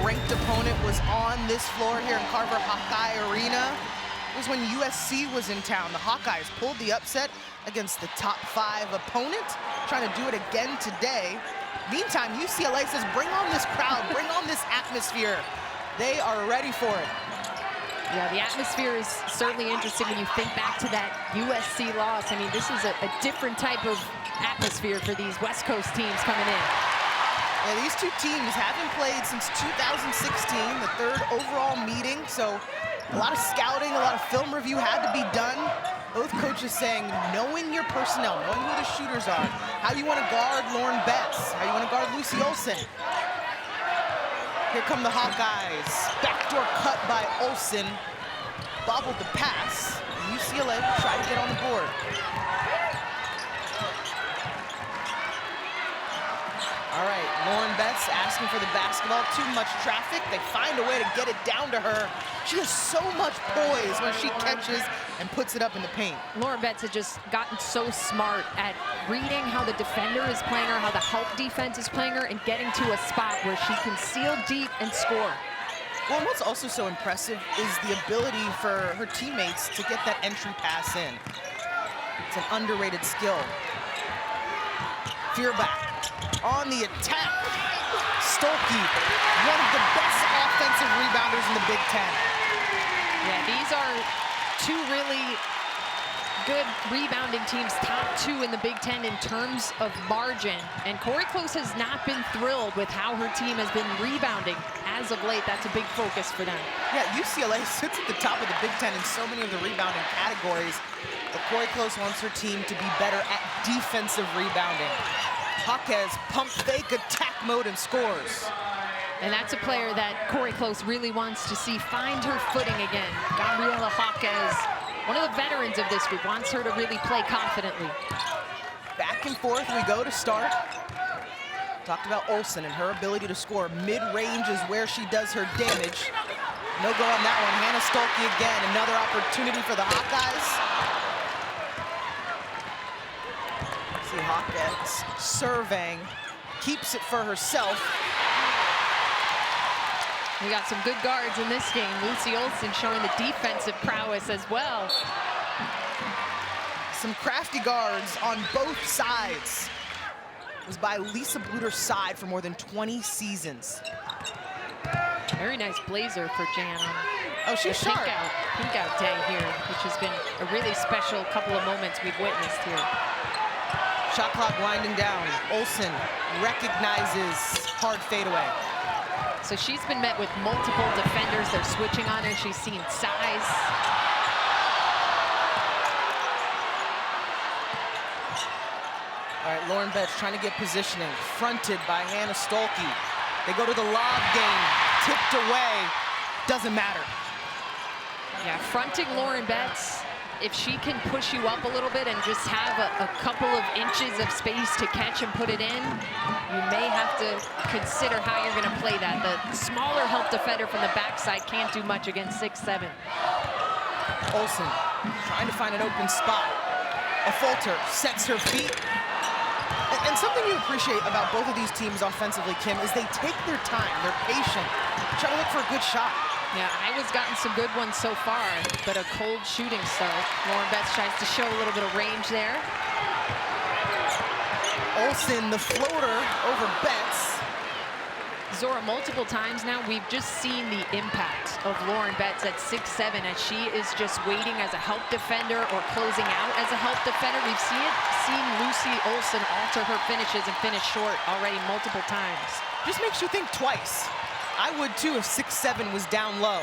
ranked opponent was on this floor here in Carver Hawkeye Arena. It was when USC was in town. The Hawkeyes pulled the upset against the top 5 opponent, trying to do it again today. Meantime, UCLA says, bring on this crowd, bring on this atmosphere. They are ready for it. Yeah, the atmosphere is certainly interesting when you think back to that USC loss. I mean, this is a different type of atmosphere for these West Coast teams coming in. Yeah, these two teams haven't played since 2016, the 3rd overall meeting, so a lot of scouting, a lot of film review had to be done. Both coaches saying, knowing your personnel, knowing who the shooters are, how you want to guard Lauren Betts, how you want to guard Lucy Olsen. Here come the Hawkeyes. Backdoor cut by Olsen. Bobbled the pass. UCLA tried to get on the board. All right, Lauren Betts asking for the basketball. Too much traffic. They find a way to get it down to her. She has so much poise when she catches and puts it up in the paint. Lauren Betts has just gotten so smart at reading how the defender is playing her, how the help defense is playing her, and getting to a spot where she can seal deep and score. Well, and what's also so impressive is the ability for her teammates to get that entry pass in. It's an underrated skill. Fearback on the attack. Stolke, one of the best offensive rebounders in the Big Ten. Yeah, these are two really good rebounding teams, top 2 in the Big Ten in terms of margin. And Corey Close has not been thrilled with how her team has been rebounding as of late. That's a big focus for them. Yeah, UCLA sits at the top of the Big Ten in so many of the rebounding categories, but Corey Close wants her team to be better at defensive rebounding. Hawkes pump fake attack mode and scores. And that's a player that Corey Close really wants to see find her footing again. Gabriela Hawkes, one of the veterans of this group, wants her to really play confidently. Back and forth we go to start. Talked about Olsen and her ability to score. Mid-range is where she does her damage. No go on that one. Hannah Stolke again. Another opportunity for the Hawkeyes. See Hawkes surveying. Keeps it for herself. We got some good guards in this game. Lucy Olsen showing the defensive prowess as well. Some crafty guards on both sides. It was by Lisa Bluter's side for more than 20 seasons. Very nice blazer for Jan. Oh, she's sharp. Pink out day here, which has been a really special couple of moments we've witnessed here. Shot clock winding down. Olsen recognizes hard fadeaway. So she's been met with multiple defenders. They're switching on her. She's seen size. All right, Lauren Betts trying to get positioning. Fronted by Hannah Stolke. They go to the lob game. Tipped away. Doesn't matter. Yeah, fronting Lauren Betts, if she can push you up a little bit and just have a couple of inches of space to catch and put it in, you may have to consider how you're going to play that. The smaller help defender from the backside can't do much against 6'7". Olsen trying to find an open spot. A falter sets her feet. And something you appreciate about both of these teams offensively, Kim, is they take their time. They're patient. Try to look for a good shot. Yeah, Iowa's gotten some good ones so far, but a cold shooting start. Lauren Betts tries to show a little bit of range there. Olsen, the floater over Betts. Zora, multiple times now, we've just seen the impact of Lauren Betts at 6'7", as she is just waiting as a help defender or closing out as a help defender. We've seen Lucy Olsen alter her finishes and finish short already multiple times. Just makes you think twice. I would too if 6'7" was down low.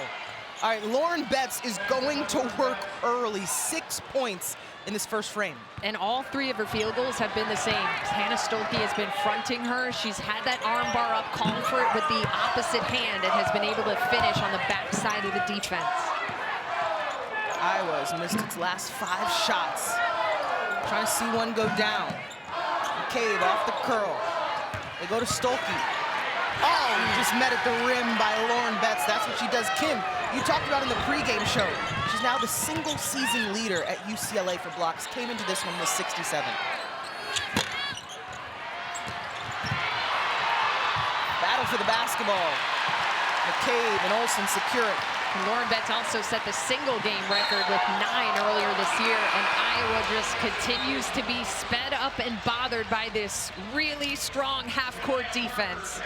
All right, Lauren Betts is going to work early. 6 points in this first frame. And all 3 of her field goals have been the same. Hannah Stolke has been fronting her. She's had that arm bar up, calling for it with the opposite hand, and has been able to finish on the backside of the defense. Iowa's missed its last 5 shots. Trying to see one go down. McCabe off the curl. They go to Stolke. Oh, just met at the rim by Lauren Betts. That's what she does. Kim, you talked about in the pregame show. She's now the single season leader at UCLA for blocks. Came into this one with 67. Battle for the basketball. McCabe and Olsen secure it. And Lauren Betts also set the single game record with 9 earlier this year, and Iowa just continues to be sped up and bothered by this really strong half-court defense.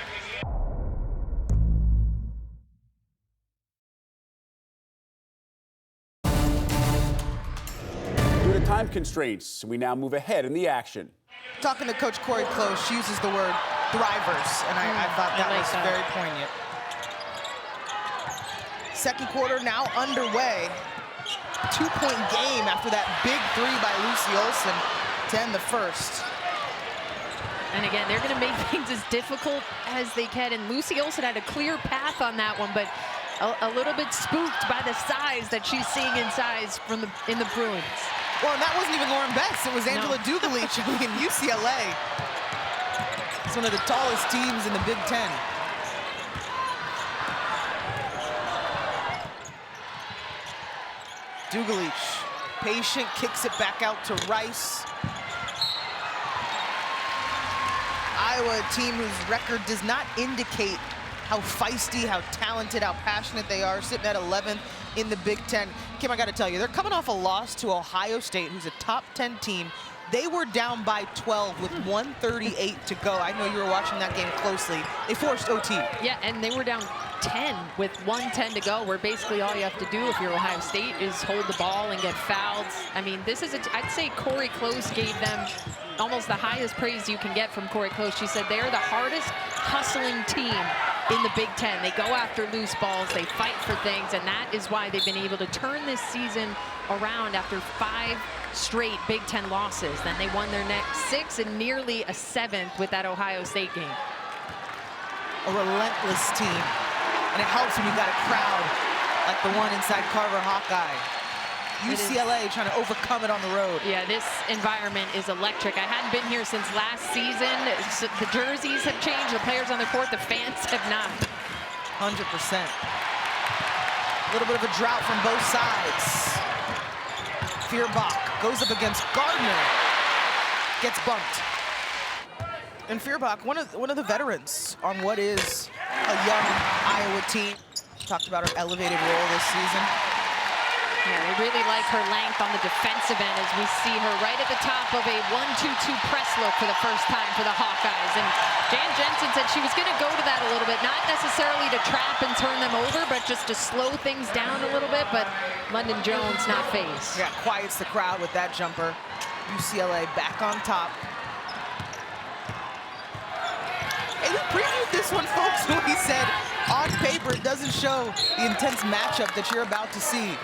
Due to time constraints, we now move ahead in the action. Talking to Coach Corey Close, she uses the word thrivers, and I thought that was very poignant. Second quarter now underway. 2-point game after that big three by Lucy Olsen to end the first. And again, they're going to make things as difficult as they can. And Lucy Olsen had a clear path on that one, but a little bit spooked by the size that she's seeing in the Bruins. Well, and that wasn't even Lauren Betts. It was Angela Dugalich in UCLA. It's one of the tallest teams in the Big Ten. Dugalich, patient, kicks it back out to Rice. Iowa, a team whose record does not indicate how feisty, how talented, how passionate they are, sitting at 11th in the Big Ten. Kim, I got to tell you, they're coming off a loss to Ohio State, who's a top 10 team. They were down by 12 with 1:38 to go. I know you were watching that game closely. They forced OT. Yeah, and they were down 10 with 1:10 to go, where basically all you have to do if you're Ohio State is hold the ball and get fouled. I mean, this is, I'd say Corey Close gave them almost the highest praise you can get from Corey Close. She said they're the hardest hustling team in the Big Ten. They go after loose balls, they fight for things, and that is why they've been able to turn this season around after 5 straight Big Ten losses. Then they won their next 6 and nearly a 7th with that Ohio State game. A relentless team, and it helps when you've got a crowd like the one inside Carver Hawkeye. UCLA trying to overcome it on the road. Yeah, this environment is electric. I hadn't been here since last season. The jerseys have changed, the players on the court, the fans have not. 100%. A little bit of a drought from both sides. Feuerbach goes up against Gardner, gets bumped. And Feuerbach, one of the veterans on what is a young Iowa team. Talked about her elevated role this season. Yeah, they really like her length on the defensive end as we see her right at the top of a 1-2-2 press look for the first time for the Hawkeyes. And Jan Jensen said she was going to go to that a little bit, not necessarily to trap and turn them over, but just to slow things down a little bit. But London Jones not phased. Yeah, quiets the crowd with that jumper. UCLA back on top. Hey, we previewed this one, folks, when we said on paper it doesn't show the intense matchup that you're about to see.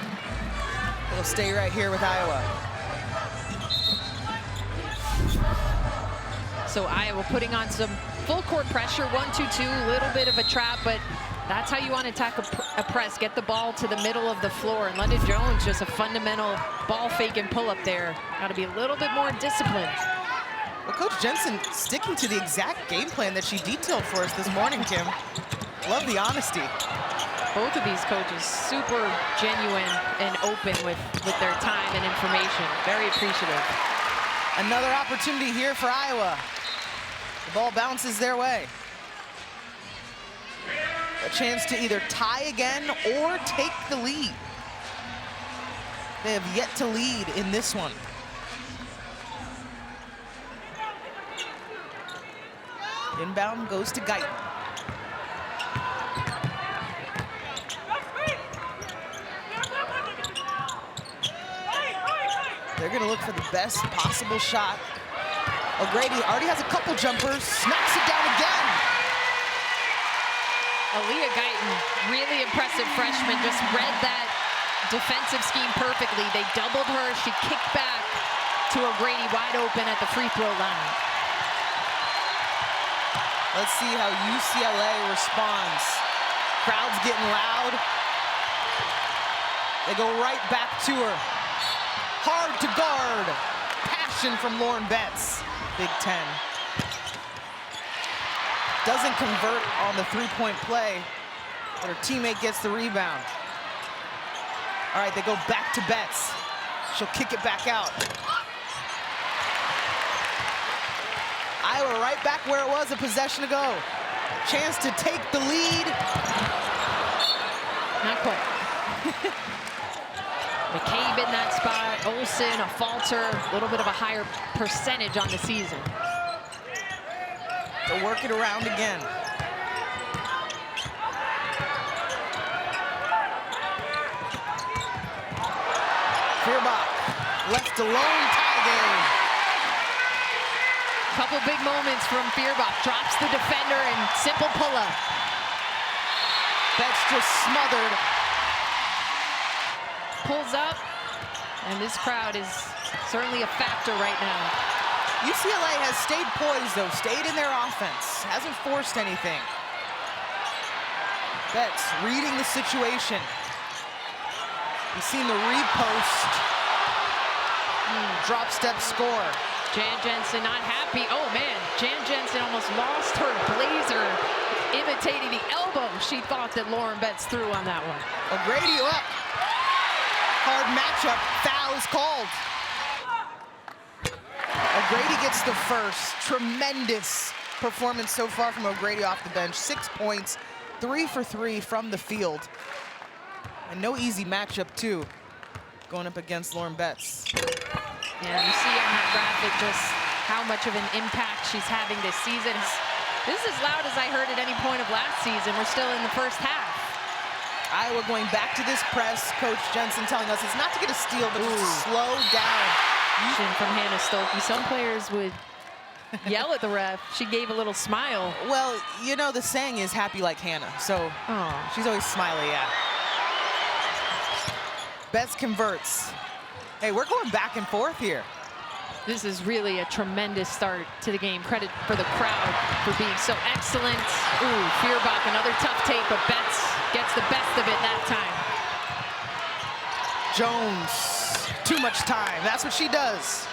We'll stay right here with Iowa. So Iowa putting on some full court pressure, 1-2-2, little bit of a trap, but that's how you want to attack a press, get the ball to the middle of the floor. And London Jones, just a fundamental ball fake and pull up there. Got to be a little bit more disciplined. Well, Coach Jensen sticking to the exact game plan that she detailed for us this morning, Kim. Love the honesty. Both of these coaches super genuine and open with their time and information. Very appreciative. Another opportunity here for Iowa. The ball bounces their way. A chance to either tie again or take the lead. They have yet to lead in this one. Inbound goes to Guyton. They're going to look for the best possible shot. O'Grady already has a couple jumpers, knocks it down again. Aaliyah Guyton, really impressive freshman, just read that defensive scheme perfectly. They doubled her, she kicked back to O'Grady wide open at the free throw line. Let's see how UCLA responds. Crowd's getting loud. They go right back to her. Hard to guard. Passion from Lauren Betts. Big Ten. Doesn't convert on the three-point play, but her teammate gets the rebound. All right, they go back to Betts. She'll kick it back out. Iowa right back where it was a possession ago. Chance to take the lead. put. McCabe in that spot. Olsen, a falter. A little bit of a higher percentage on the season. To work it around again. Feuerbach left alone, tie game. Couple big moments from Feuerbach. Drops the defender and simple pull-up. Betts just smothered. Pulls up, and this crowd is certainly a factor right now. UCLA has stayed poised, though, stayed in their offense, hasn't forced anything. Betts reading the situation. You've seen the repost. Drop step score. Jan Jensen not happy. Oh man, Jan Jensen almost lost her blazer, imitating the elbow she thought that Lauren Betts threw on that one. O'Grady up. Hard matchup, fouls called. O'Grady gets the first. Tremendous performance so far from O'Grady off the bench. 6 points, 3 for 3 from the field. And no easy matchup too, going up against Lauren Betts. Yeah, you see on that graphic just how much of an impact she's having this season. This is as loud as I heard at any point of last season. We're still in the first half. Iowa going back to this press. Coach Jensen telling us it's not to get a steal, but to slow down. From Hannah Stolke. Some players would yell at the ref. She gave a little smile. Well, you know, the saying is happy like Hannah, so she's always smiley, yeah. Betts converts. Hey, we're going back and forth here. This is really a tremendous start to the game. Credit for the crowd for being so excellent. Ooh, Feuerbach, another tough take, but Betts gets the best of it that time. Jones, too much time. That's what she does.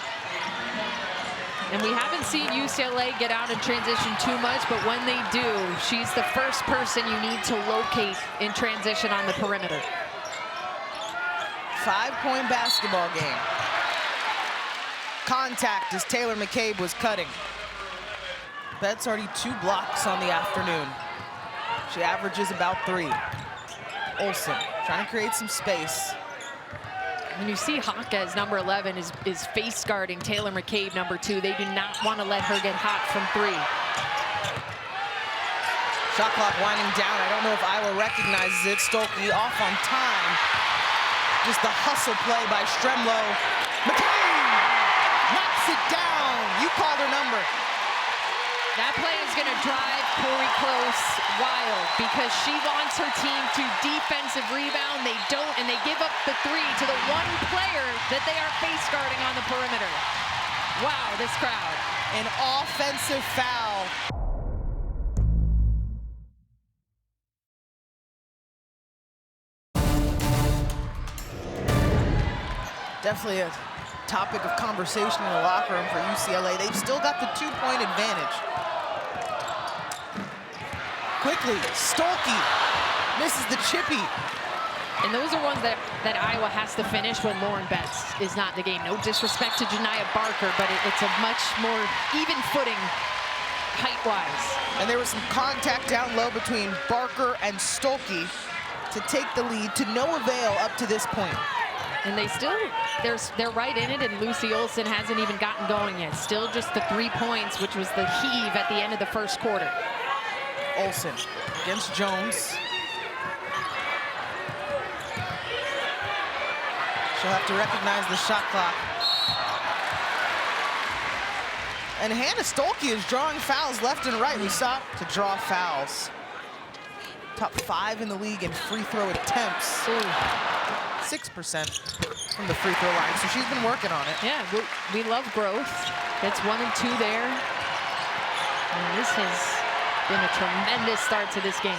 And we haven't seen UCLA get out in transition too much, but when they do, she's the first person you need to locate in transition on the perimeter. 5-point basketball game. Contact as Taylor McCabe was cutting. Betts already 2 blocks on the afternoon. She averages about 3. Olsen trying to create some space. When you see Hawkes, number 11, is face guarding Taylor McCabe, number 2. They do not want to let her get hot from 3. Shot clock winding down. I don't know if Iowa recognizes it. Stolke off on time. Just the hustle play by Stremlow. McCabe knocks it down. You called her number. That play is going to drive Corey Close wild because she wants her team to defensive rebound. They don't, and they give up the 3 to the one player that they are face guarding on the perimeter. Wow, this crowd. An offensive foul. Definitely a topic of conversation in the locker room for UCLA. They've still got the 2-point advantage. Quickly, Stolke misses the chippy. And those are ones that Iowa has to finish when Lauren Betts is not in the game. No disrespect to Janiah Barker, but it's a much more even footing height-wise. And there was some contact down low between Barker and Stolke to take the lead, to no avail up to this point. And they still, they're right in it, and Lucy Olsen hasn't even gotten going yet. Still just the 3 points, which was the heave at the end of the first quarter. Olsen against Jones. She'll have to recognize the shot clock. And Hannah Stolke is drawing fouls left and right. We sought to draw fouls. Top 5 in the league in free throw attempts. 6% from the free throw line, so she's been working on it. Yeah, we love growth. That's 1 and 2 there. And this has been a tremendous start to this game.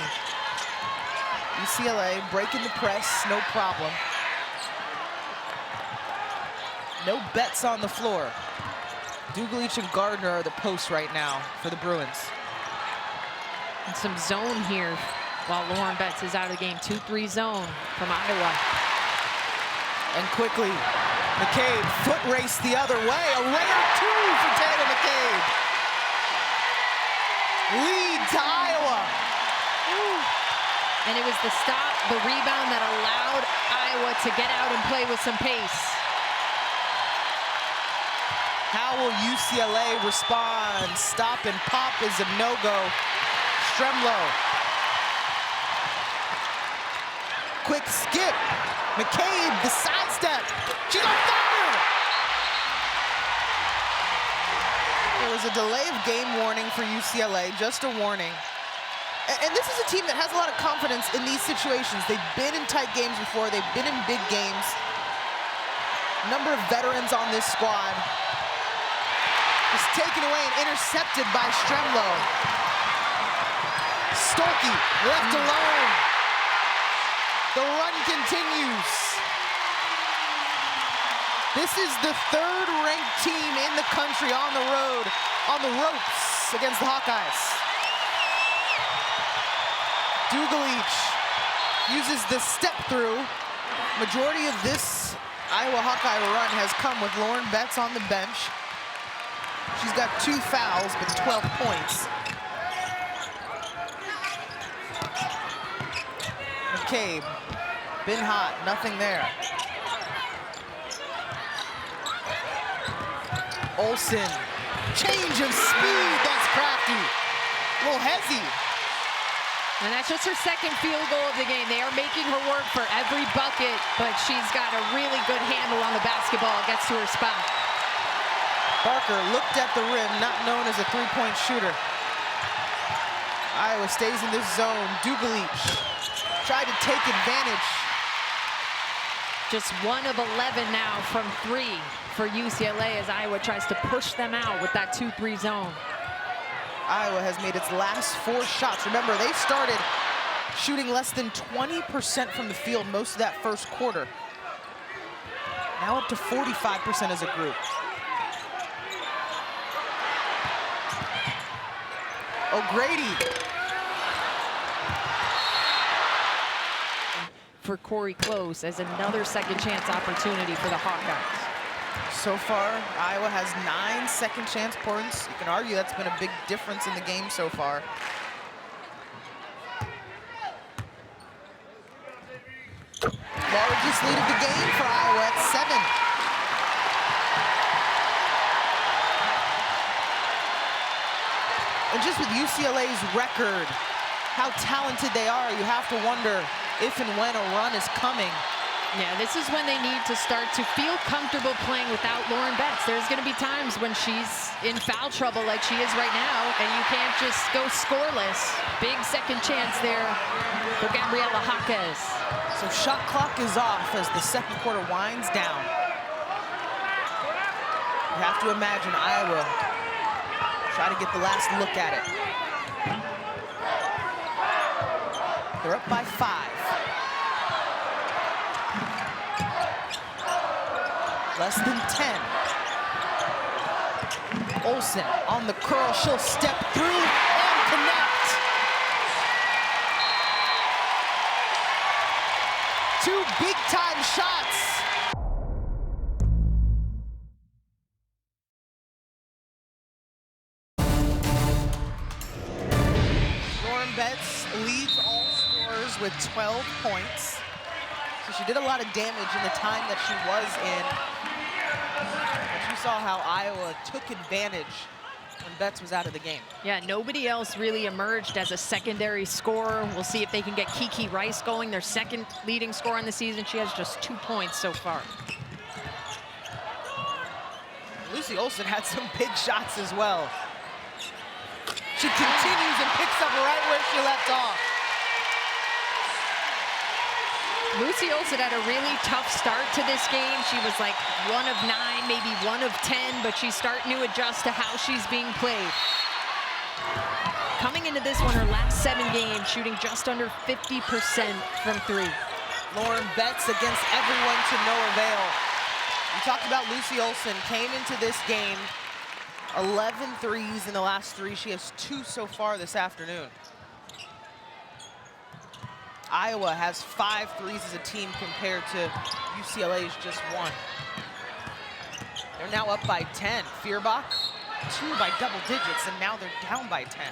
UCLA breaking the press, no problem. No Betts on the floor. Dugalich and Gardner are the posts right now for the Bruins. And some zone here while Lauren Betts is out of the game. 2-3 zone from Iowa. And quickly, McCabe, foot race the other way. A rare 2 for Taylor McCabe. Lead to Iowa. And it was the stop, the rebound that allowed Iowa to get out and play with some pace. How will UCLA respond? Stop and pop is a no-go. Stremlow. Quick skip. McCabe, the sidestep. She's on fire! There was a delay of game warning for UCLA, just a warning. And this is a team that has a lot of confidence in these situations. They've been in tight games before. They've been in big games. Number of veterans on this squad. It's taken away and intercepted by Stremlow. Stolke left alone. The run continues. This is the third-ranked team in the country on the road, on the ropes against the Hawkeyes. Dugalich uses the step-through. Majority of this Iowa Hawkeye run has come with Lauren Betts on the bench. She's got 2 fouls, but 12 points. McCabe, been hot, nothing there. Olsen, change of speed, that's crafty. A little hezzy. And that's just her second field goal of the game. They are making her work for every bucket, but she's got a really good handle on the basketball, gets to her spot. Barker looked at the rim, not known as a three-point shooter. Iowa stays in this zone. Dugalich tried to take advantage. Just 1 of 11 now from 3 for UCLA as Iowa tries to push them out with that 2-3 zone. Iowa has made its last 4 shots. Remember, they started shooting less than 20% from the field most of that first quarter. Now up to 45% as a group. O'Grady. For Corey Close as another second chance opportunity for the Hawkeyes. So far, Iowa has 9 second chance points. You can argue that's been a big difference in the game so far. Largest lead of the game for Iowa at 7. And just with UCLA's record, how talented they are, you have to wonder if and when a run is coming. Yeah, this is when they need to start to feel comfortable playing without Lauren Betts. There's going to be times when she's in foul trouble like she is right now, and you can't just go scoreless. Big second chance there for Gabriela Jaquez. So shot clock is off as the second quarter winds down. You have to imagine Iowa try to get the last look at it. They're up by 5. Less than 10. Olsen on the curl, she'll step through and connect. 2 big-time shots. Lauren Betts leads all scorers with 12 points. So she did a lot of damage in the time that she was in. But you saw how Iowa took advantage when Betts was out of the game. Yeah, nobody else really emerged as a secondary scorer. We'll see if they can get Kiki Rice going, their second leading scorer in the season. She has just 2 points so far. Lucy Olsen had some big shots as well. She continues and picks up right where she left off. Lucy Olsen had a really tough start to this game. She was like 1 of 9, maybe 1 of 10, but she's starting to adjust to how she's being played. Coming into this one, her last 7 games, shooting just under 50% from 3. Lauren Betts against everyone to no avail. We talked about Lucy Olsen, came into this game 11 threes in the last 3. She has 2 so far this afternoon. Iowa has 5 threes as a team compared to UCLA's just 1. They're now up by 10. Feuerbach, 2 by double digits, and now they're down by 10.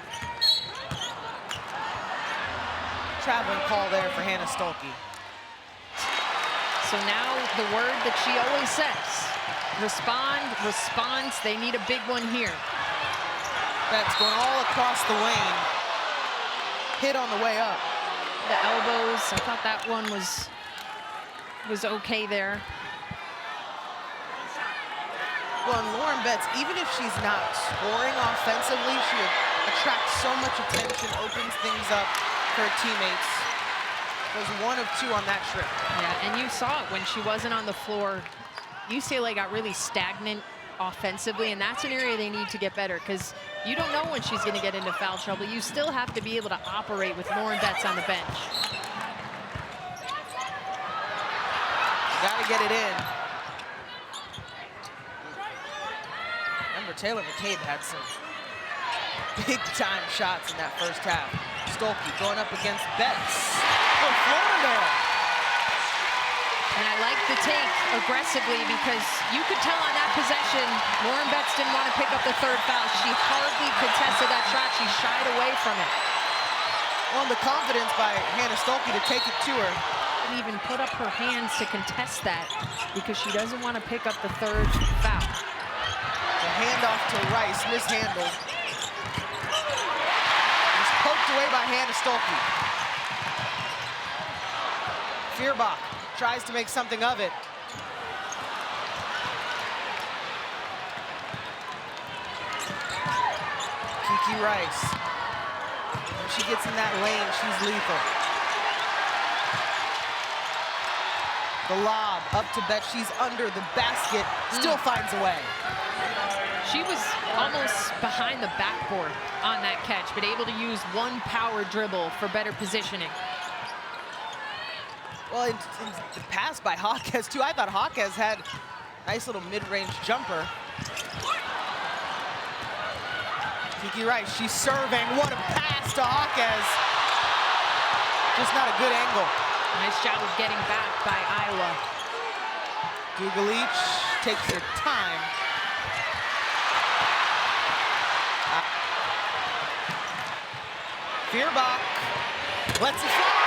traveling call there for Hannah Stolke. So now the word that she always says, respond, response. They need a big one here. Betts going all across the lane. Hit on the way up. The elbows, I thought that one was okay there. Well, and Lauren Betts, even if she's not scoring offensively, she attracts so much attention, opens things up for her teammates. Was 1 of 2 on that trip. Yeah, and you saw it when she wasn't on the floor. UCLA got really stagnant offensively, and that's an area they need to get better, because you don't know when she's going to get into foul trouble. You still have to be able to operate with Lauren Betts on the bench. Got to get it in. Remember, Taylor McCabe had some big-time shots in that first half. Stolke going up against Betts. Oh, Florida. And I like the take aggressively, because you could tell on that possession, Lauren Betts didn't want to pick up the 3rd foul. She hardly contested that shot. She shied away from it. Well, the confidence by Hannah Stolke to take it to her. Didn't even put up her hands to contest that, because she doesn't want to pick up the 3rd foul. The handoff to Rice, mishandled. Just poked away by Hannah Stolke. Feuerbach tries to make something of it. Kiki Rice. When she gets in that lane, she's lethal. The lob up to Betts. She's under the basket, still finds a way. She was almost behind the backboard on that catch, but able to use 1 power dribble for better positioning. Well, in the pass by Hawkes, too. I thought Hawkes had a nice little mid-range jumper. Kiki Rice, she's serving. What a pass to Hawkes. Just not a good angle. Nice job of getting back by Iowa. Dugalich takes her time. Feuerbach lets it fly.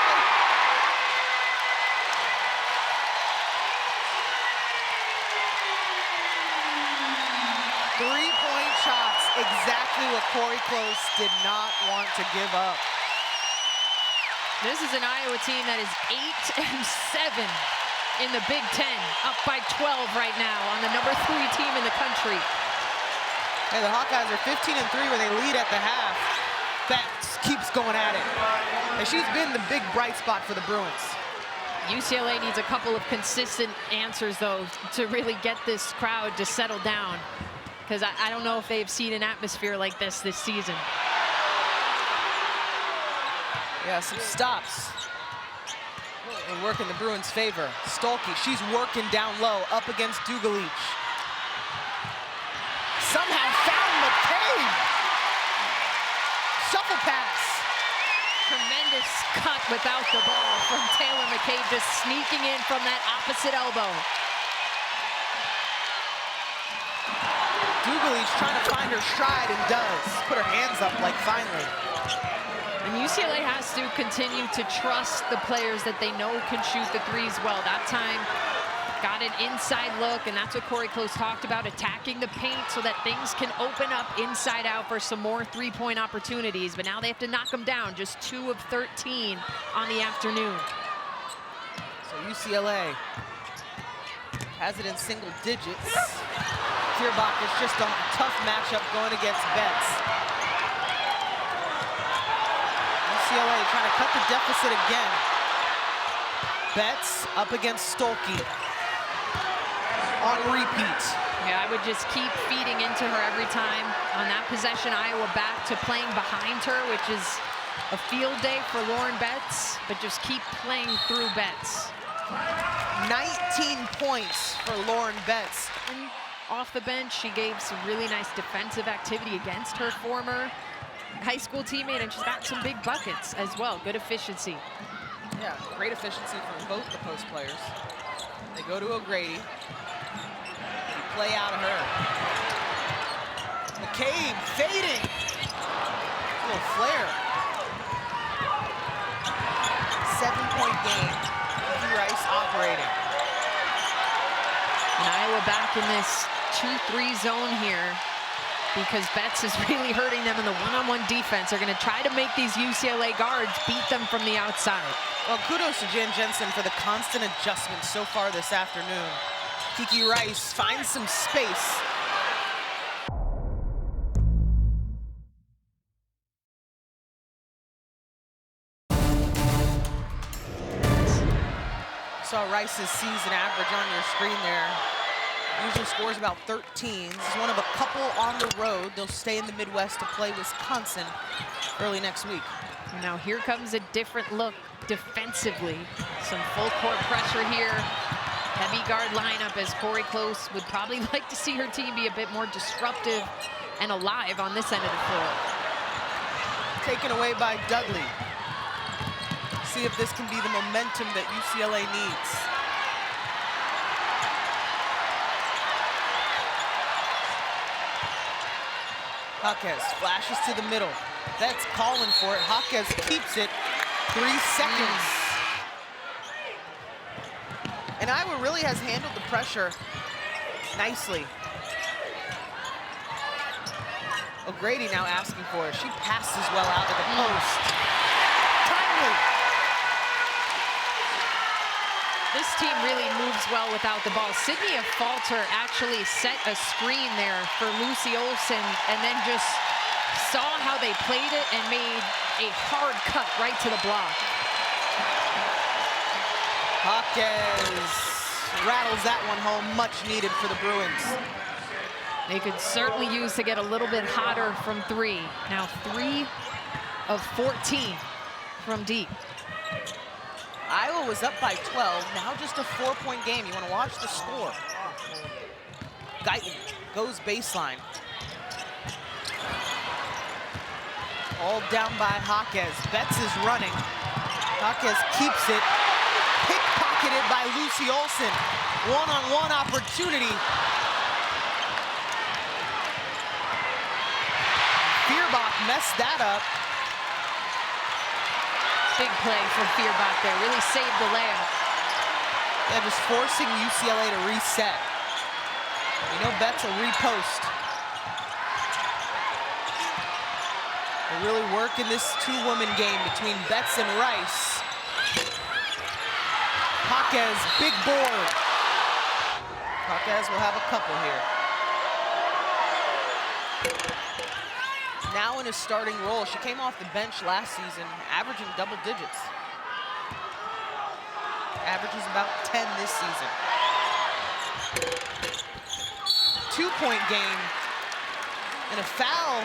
Three-point shots, exactly what Corey Close did not want to give up. This is an Iowa team that is 8-7 in the Big Ten, up by 12 right now on the #3 team in the country. Hey, the Hawkeyes are 15-3 when they lead at the half. Betts keeps going at it. And she's been the big bright spot for the Bruins. UCLA needs a couple of consistent answers, though, to really get this crowd to settle down, because I don't know if they've seen an atmosphere like this season. Yeah, some stops. And work in the Bruins' favor. Stolke, she's working down low, up against Dugalich. Somehow found McCabe. Shuffle pass. Tremendous cut without the ball from Taylor McCabe, just sneaking in from that opposite elbow. Dugalich trying to find her stride and does. Put her hands up like finally. And UCLA has to continue to trust the players that they know can shoot the threes well. That time, got an inside look, and that's what Corey Close talked about, attacking the paint so that things can open up inside out for some more three-point opportunities. But now they have to knock them down, just 2 of 13 on the afternoon. So UCLA has it in single digits. Feuerbach is just a tough matchup going against Betts. UCLA trying to cut the deficit again. Betts up against Stolke on repeat. Yeah, I would just keep feeding into her every time. On that possession, Iowa back to playing behind her, which is a field day for Lauren Betts, but just keep playing through Betts. 19 points for Lauren Betts. And off the bench, she gave some really nice defensive activity against her former high school teammate, and she's got some big buckets as well. Good efficiency. Yeah, great efficiency from both the post players. They go to O'Grady. They play out of her. McCabe fading. A little flare. game. Kiki Rice operating. And Iowa back in this 2-3 zone here because Betts is really hurting them in the one-on-one defense. They're going to try to make these UCLA guards beat them from the outside. Well, kudos to Jen Jensen for the constant adjustments so far this afternoon. Kiki Rice finds some space. Saw Rice's season average on your screen there. Usually scores about 13. This is one of a couple on the road. They'll stay in the Midwest to play Wisconsin early next week. Now here comes a different look defensively. Some full court pressure here. Heavy guard lineup as Corey Close would probably like to see her team be a bit more disruptive and alive on this end of the floor. Taken away by Dudley. See if this can be the momentum that UCLA needs. Jaquez flashes to the middle. That's calling for it. Jaquez keeps it. 3 seconds. And Iowa really has handled the pressure nicely. O'Grady now asking for it. She passes well out to the post. Timely. This team really moves well without the ball. Sydney Falter actually set a screen there for Lucy Olsen and then just saw how they played it and made a hard cut right to the block. Jaquez rattles that one home, much needed for the Bruins. They could certainly use to get a little bit hotter from 3. Now 3 of 14 from deep. Iowa was up by 12, now just a 4-point game. You want to watch the score. Guyton goes baseline. All down by Jaquez. Betts is running. Jaquez keeps it. Pickpocketed by Lucy Olsen. One-on-one opportunity. Fierbach messed that up. Big play for Fierbach there, really saved the layup. Yeah, just forcing UCLA to reset. You know Betts will repost. They really work in this two-woman game between Betts and Rice. Jaquez, big board. Jaquez will have a couple here. Now in a starting role. She came off the bench last season, averaging double digits. Averages about 10 this season. 2-point game and a foul.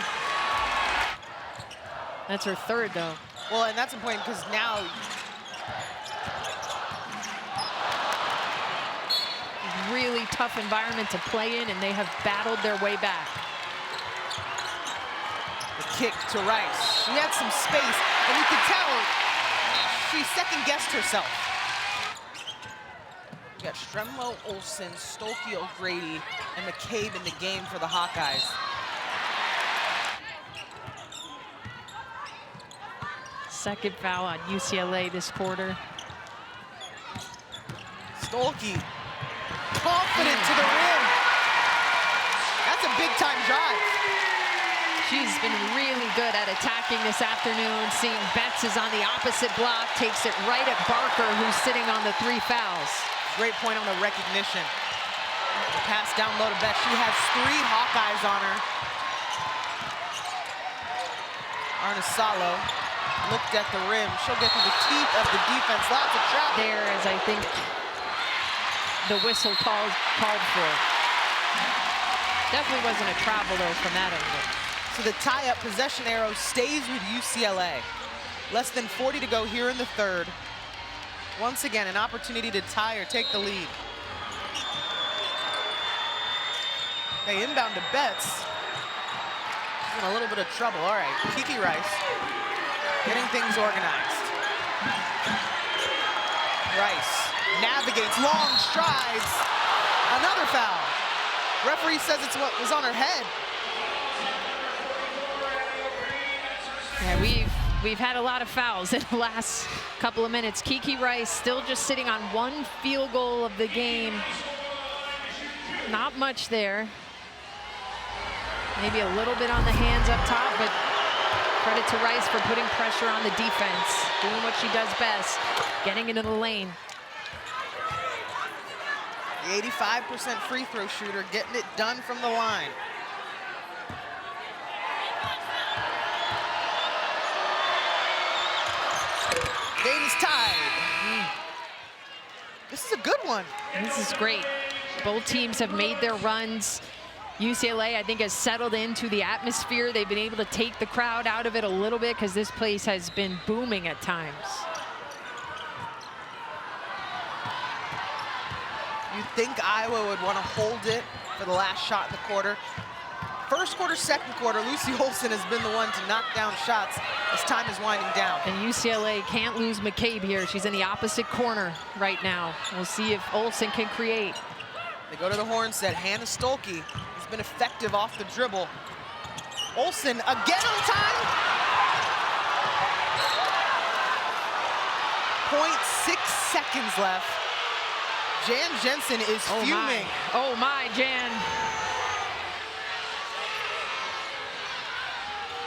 That's her third, though. Well, and that's important because now really tough environment to play in, and they have battled their way back. kick to Rice. She had some space, and you could tell she second-guessed herself. We got Stremlo, Olsen, Stolke, O'Grady, and McCabe in the game for the Hawkeyes. Second foul on UCLA this quarter. Stolke, confident to the rim. That's a big-time drive. She's been really good at attacking this afternoon. Seeing Betts is on the opposite block, takes it right at Barker, who's sitting on the 3 fouls. Great point on the recognition. The pass down low to Betts. She has 3 Hawkeyes on her. Arnesalo looked at the rim. She'll get through the teeth of the defense. Lots of traffic. There, as I think the whistle called for. Definitely wasn't a travel, though, from that angle. So the tie-up possession arrow stays with UCLA. Less than 40 to go here in the third. Once again, an opportunity to tie or take the lead. They inbound to Betts. She's in a little bit of trouble. All right, Kiki Rice getting things organized. Rice navigates long strides. Another foul. Referee says it's what was on her head. Yeah, we've we've had a lot of fouls in the last couple of minutes. Kiki Rice still just sitting on 1 field goal of the game. Not much there. Maybe a little bit on the hands up top, but credit to Rice for putting pressure on the defense, doing what she does best, getting into the lane. The 85% free throw shooter getting it done from the line. Game is tied. This is a good one. This is great. Both teams have made their runs. UCLA, I think, has settled into the atmosphere. They've been able to take the crowd out of it a little bit because this place has been booming at times. You think Iowa would want to hold it for the last shot in the quarter. First quarter, second quarter, Lucy Olson has been the one to knock down shots as time is winding down. And UCLA can't lose McCabe here. She's in the opposite corner right now. We'll see if Olson can create. They go to the horn set. Hannah Stolke has been effective off the dribble. Olson again on time. 0.6 seconds left. Jan Jensen is fuming. Oh my, Jan.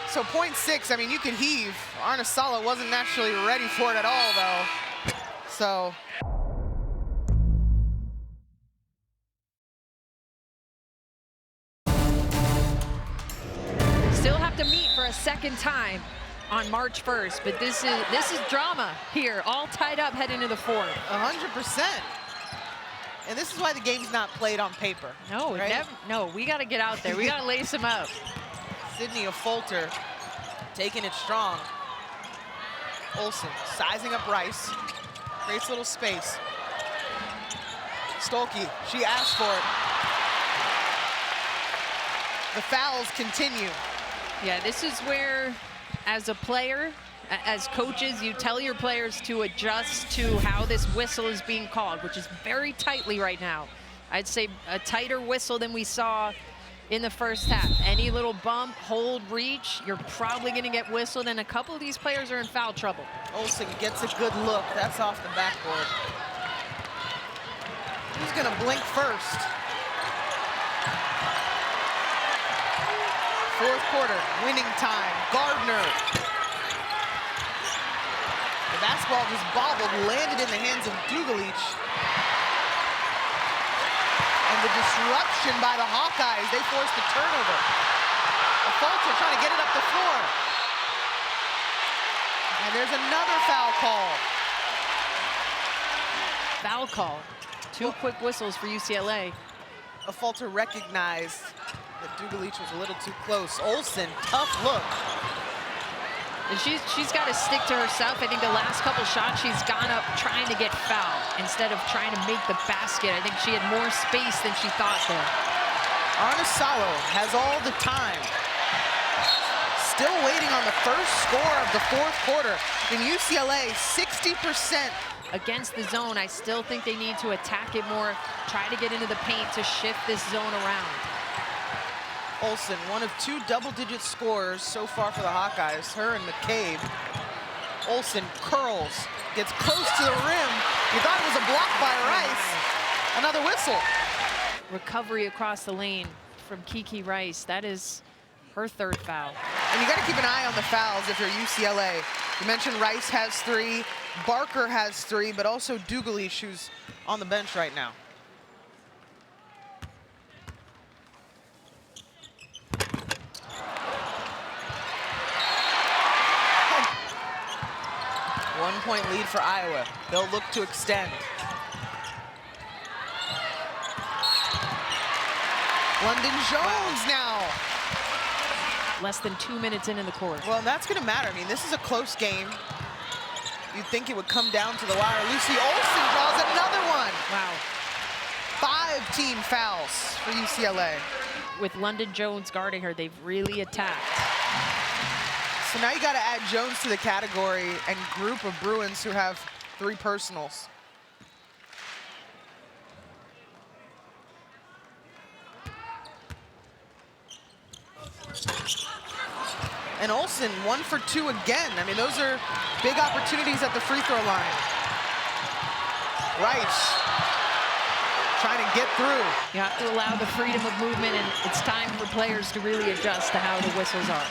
So 0.6, I mean, you could heave. Arnisala wasn't naturally ready for it at all, though. So. Still have to meet for a second time on March 1st, but this is drama here, all tied up heading into the fourth. 100%. And this is why the game's not played on paper. No, right? No, we got to get out there. We got to lace them up. Sydney Affolter taking it strong. Olson sizing up Rice. Creates a little space. Stolke, she asked for it. The fouls continue. Yeah, this is where, as a player, as coaches, you tell your players to adjust to how this whistle is being called, which is very tightly right now. I'd say a tighter whistle than we saw in the first half. Any little bump, hold, reach, you're probably going to get whistled, and a couple of these players are in foul trouble. Olson gets a good look. That's off the backboard. Who's going to blink first? Fourth quarter, winning time. Gardner. The basketball just bobbled, landed in the hands of Dugalich. And the disruption by the Hawkeyes, they forced the turnover. Affolter trying to get it up the floor. And there's another foul call. Foul call. Two quick whistles for UCLA. Affolter recognized that Dugalich was a little too close. Olson, tough look. And she's got to stick to herself. I think the last couple shots, she's gone up trying to get fouled instead of trying to make the basket. I think she had more space than she thought there. Arnisala has all the time. Still waiting on the first score of the fourth quarter. In UCLA, 60%. Against the zone, I still think they need to attack it more, try to get into the paint to shift this zone around. Olson, one of 2 double-digit scorers so far for the Hawkeyes, her and McCabe. Olson curls, gets close to the rim. You thought it was a block by Rice. Another whistle. Recovery across the lane from Kiki Rice. That is her third foul. And you got to keep an eye on the fouls if you're UCLA. You mentioned Rice has 3, Barker has 3, but also Dugalich, who's on the bench right now. One-point lead for Iowa. They'll look to extend. London Jones now. Less than 2 minutes into the quarter. Well, that's going to matter. I mean, this is a close game. You'd think it would come down to the wire. Lucy Olson draws another one. Wow. 5 team fouls for UCLA. With London Jones guarding her, they've really attacked. So now you got to add Jones to the category and group of Bruins who have 3 personals. And Olsen, 1 for 2 again. I mean, those are big opportunities at the free throw line. Rice trying to get through. You have to allow the freedom of movement, and it's time for players to really adjust to how the whistles are.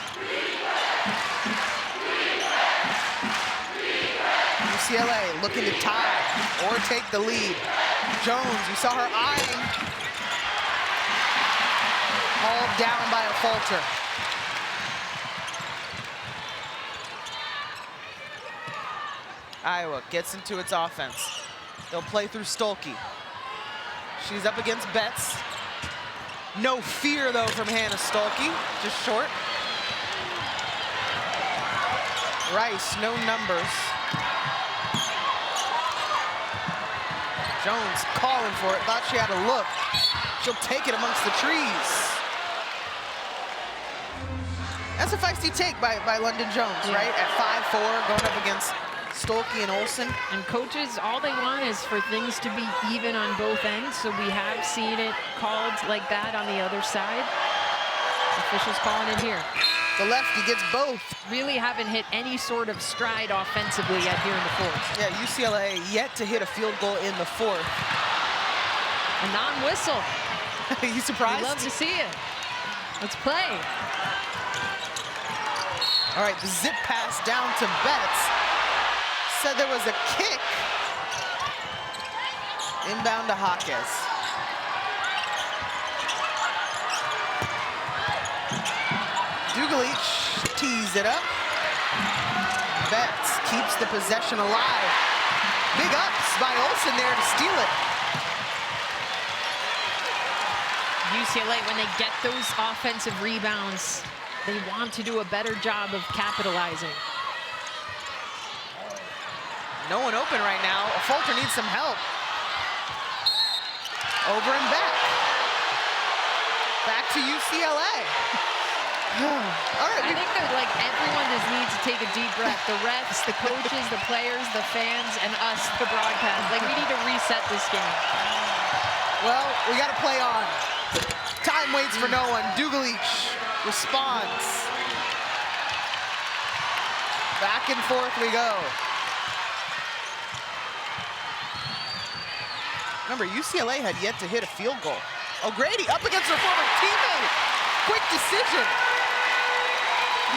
UCLA looking to tie or take the lead. Jones, you saw her eyeing. Hauled down by a falter. Iowa gets into its offense. They'll play through Stolke. She's up against Betts. No fear, though, from Hannah Stolke. Just short. Rice, no numbers. Jones calling for it. Thought she had a look. She'll take it amongst the trees. That's a feisty take by London Jones, right? At 5'4", going up against Stolke and Olsen. And coaches, all they want is for things to be even on both ends, so we have seen it called like that on the other side. Officials calling it here. The lefty gets both. Really haven't hit any sort of stride offensively yet here in the fourth. Yeah, UCLA yet to hit a field goal in the fourth. A non-whistle. You surprised? We'd love to see it. Let's play. All right, the zip pass down to Betts. Said there was a kick. Inbound to Hawkes. Dugalich tees it up. Betts keeps the possession alive. Big ups by Olsen there to steal it. UCLA, when they get those offensive rebounds, they want to do a better job of capitalizing. No one open right now. Fulter needs some help. Over and back. Back to UCLA. All right. I think that like everyone just needs to take a deep breath. The refs, the coaches, the players, the fans, and us, the broadcast. Like, we need to reset this game. Well, we got to play on. Time waits for no one. Dugalich responds. Back and forth we go. Remember, UCLA had yet to hit a field goal. O'Grady up against her former teammate. Quick decision.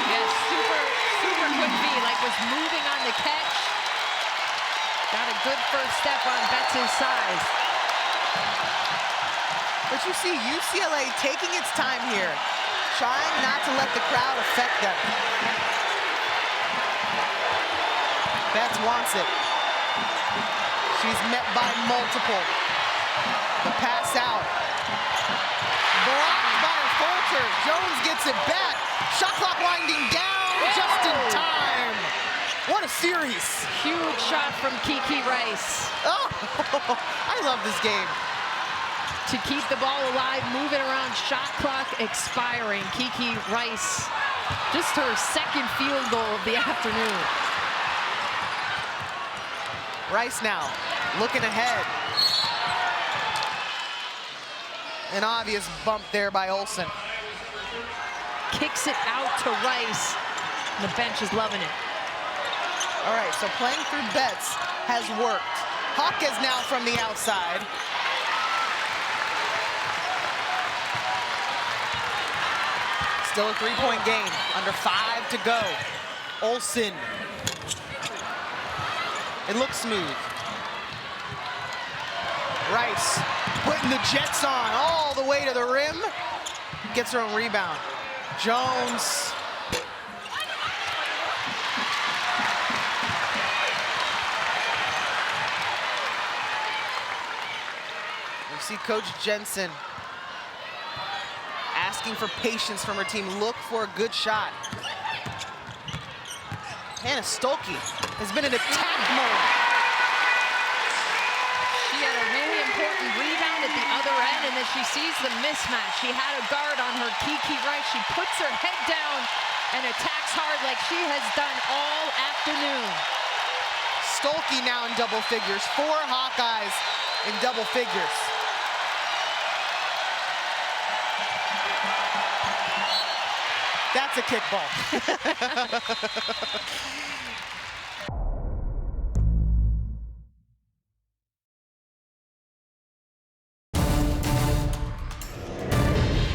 Yes, super quick feed, like was moving on the catch. Got a good first step on Betts' size. But you see UCLA taking its time here, trying not to let the crowd affect them. Betts wants it. She's met by multiple. The pass out. Blocked by a Fulter. Jones gets it back. Shot clock winding down just in time. What a series. Huge shot from Kiki Rice. Oh, I love this game. To keep the ball alive, moving around, shot clock expiring. Kiki Rice, just her second field goal of the afternoon. Rice now, looking ahead. An obvious bump there by Olsen. Kicks it out to Rice. The bench is loving it. All right, so playing through Betts has worked. Hawkes now from the outside. Still a three-point game, under 5 to go. Olsen. It looks smooth. Rice putting the Jets on all the way to the rim. Gets her own rebound. Jones. You see Coach Jensen asking for patience from her team. Look for a good shot. Hannah Stolke has been in attack mode. She had a really important rebound at the other end, and then she sees the mismatch. She had a guard on her, Kiki Rice. She puts her head down and attacks hard like she has done all afternoon. Stolke now in double figures. 4 Hawkeyes in double figures. That's a kickball.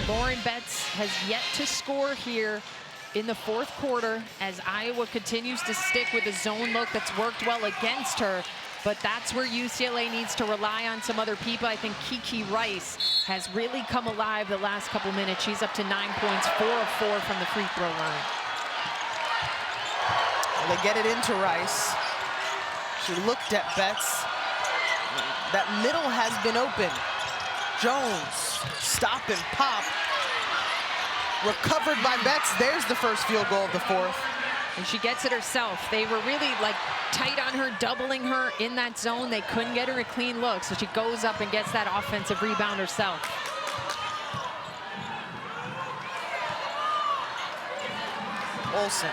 Lauren Betts has yet to score here in the fourth quarter as Iowa continues to stick with a zone look that's worked well against her. But that's where UCLA needs to rely on some other people. I think Kiki Rice has really come alive the last couple minutes. She's up to 9 points, 4 of 4 from the free throw line. Well, they get it into Rice. She looked at Betts. That middle has been open. Jones, stop and pop. Recovered by Betts. There's the first field goal of the fourth. And she gets it herself. They were really like tight on her, doubling her in that zone. They couldn't get her a clean look, so she goes up and gets that offensive rebound herself. Olsen.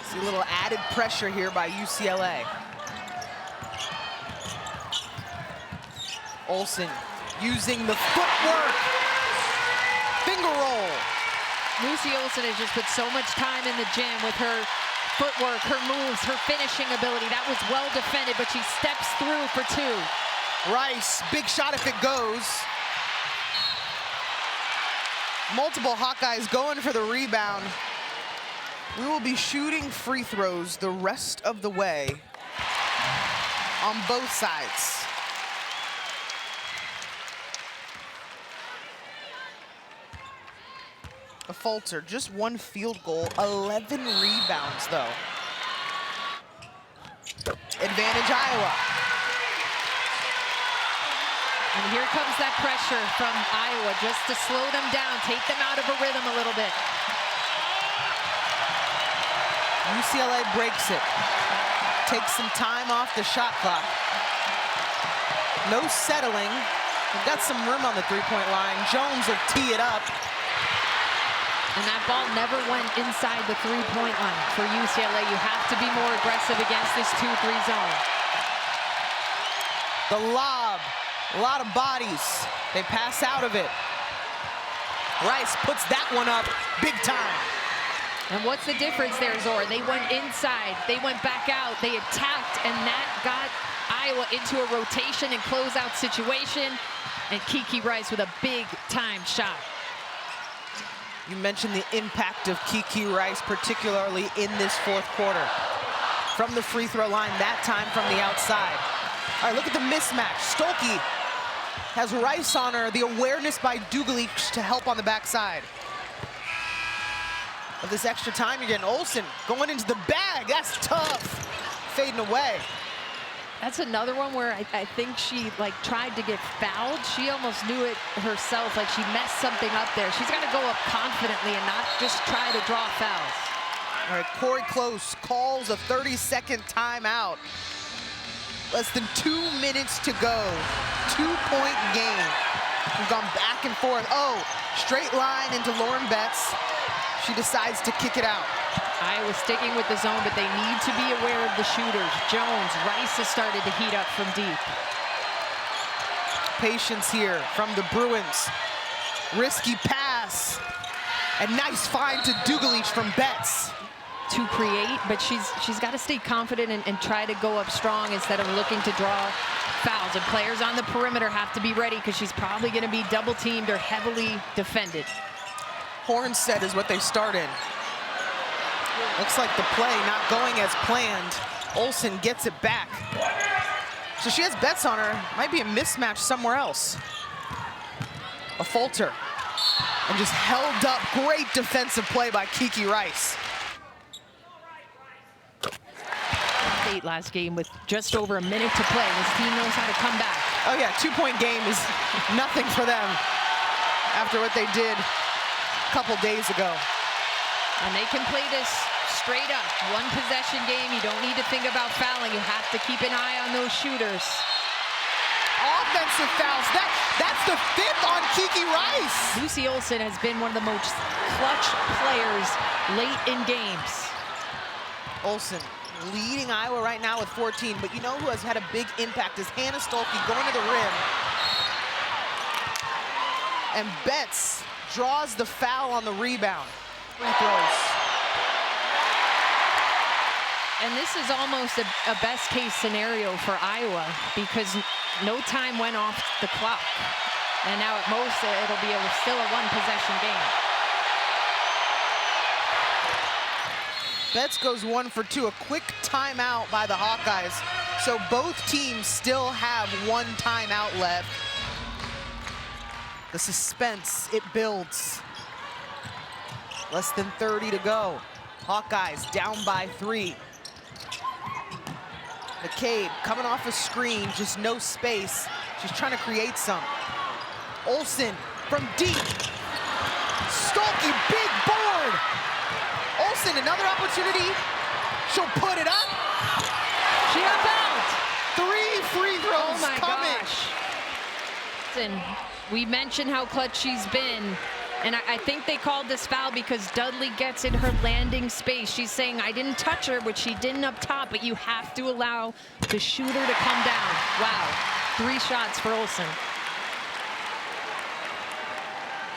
See a little added pressure here by UCLA. Olsen using the footwork. Finger roll. Lucy Olsen has just put so much time in the gym with her footwork, her moves, her finishing ability. That was well defended, but she steps through for two. Rice, big shot if it goes. Multiple Hawkeyes going for the rebound. We will be shooting free throws the rest of the way on both sides. A falter, just one field goal, 11 rebounds though. Advantage Iowa. And here comes that pressure from Iowa just to slow them down, take them out of a rhythm a little bit. UCLA breaks it. Takes some time off the shot clock. No settling. They've got some room on the three-point line. Jones will tee it up. And that ball never went inside the three-point line for UCLA. You have to be more aggressive against this 2-3 zone. The lob, a lot of bodies. They pass out of it. Rice puts that one up big time. And what's the difference there, Zora? They went inside, they went back out, they attacked, and that got Iowa into a rotation and closeout situation. And Kiki Rice with a big-time shot. You mentioned the impact of Kiki Rice, particularly in this fourth quarter. From the free throw line, that time from the outside. All right, look at the mismatch. Stolke has Rice on her, the awareness by Dugalich to help on the backside. With this extra time, you're getting Olsen going into the bag. That's tough. Fading away. That's another one where I think she tried to get fouled. She almost knew it herself, like she messed something up there. She's got to go up confidently and not just try to draw fouls. All right, Corey Close calls a 30-second timeout. Less than 2 minutes to go. 2-point game. We've gone back and forth. Oh, straight line into Lauren Betts. She decides to kick it out. Iowa sticking with the zone, but they need to be aware of the shooters. Jones, Rice has started to heat up from deep. Patience here from the Bruins. Risky pass. And nice find to Dugalich from Betts. To create, but she's got to stay confident and try to go up strong instead of looking to draw fouls. And players on the perimeter have to be ready because she's probably going to be double teamed or heavily defended. Hornstead is what they start in. Looks like the play not going as planned. Olsen gets it back. So she has Betts on her. Might be a mismatch somewhere else. A falter. And just held up. Great defensive play by Kiki Rice. Last game with just over a minute to play. This team knows how to come back. Oh yeah, 2-point game is nothing for them after what they did a couple days ago. And they can play this straight up. One possession game. You don't need to think about fouling. You have to keep an eye on those shooters. Offensive fouls. That's the 5th on Kiki Rice. Lucy Olsen has been one of the most clutch players late in games. Olsen leading Iowa right now with 14, but you know who has had a big impact is Hannah Stolke going to the rim. And Betts draws the foul on the rebound. Free throws. And this is almost a best-case scenario for Iowa because no time went off the clock. And now at most, it'll be still a one-possession game. Betts goes 1 for 2, a quick timeout by the Hawkeyes. So both teams still have one timeout left. The suspense, it builds. Less than 30 to go. Hawkeyes down by 3. McCabe coming off a screen, just no space. She's trying to create some. Olsen from deep. Stolke, big board. Olsen, another opportunity. She'll put it up. She got fouled. 3 free throws Oh my coming. gosh. And we mentioned how clutch she's been. And I think they called this foul because Dudley gets in her landing space. She's saying, I didn't touch her, which she didn't up top, but you have to allow the shooter to come down. Wow, 3 shots for Olsen.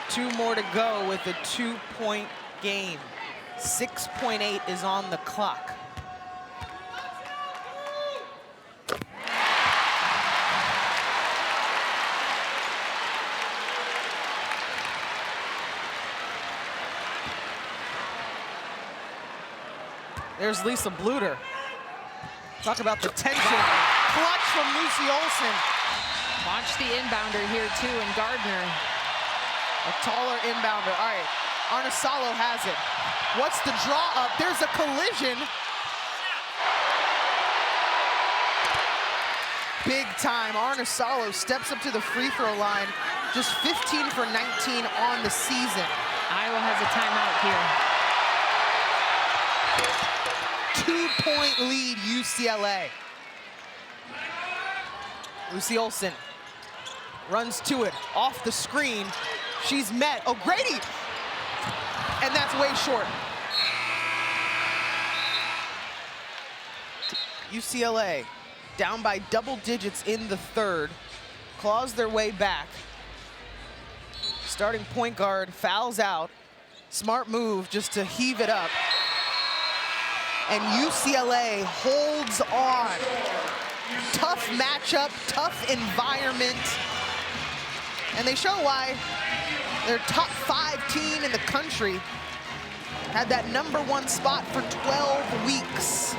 2 more to go with a 2-point game. 6.8 is on the clock. There's Lisa Bluter. Talk about the tension. Clutch from Lucy Olsen. Watch the inbounder here too, and Gardner. A taller inbounder. All right, Arnasalo has it. What's the draw up? There's a collision. Big time. Arnasalo steps up to the free throw line. Just 15 for 19 on the season. Iowa has a timeout here. 2-point lead, UCLA. Lucy Olsen runs to it, off the screen. She's met. O'Grady! And that's way short. UCLA down by double digits in the third. Claws their way back. Starting point guard fouls out. Smart move just to heave it up. And UCLA holds on. Tough matchup, tough environment. And they show why their top 5 team in the country had that #1 spot for 12 weeks.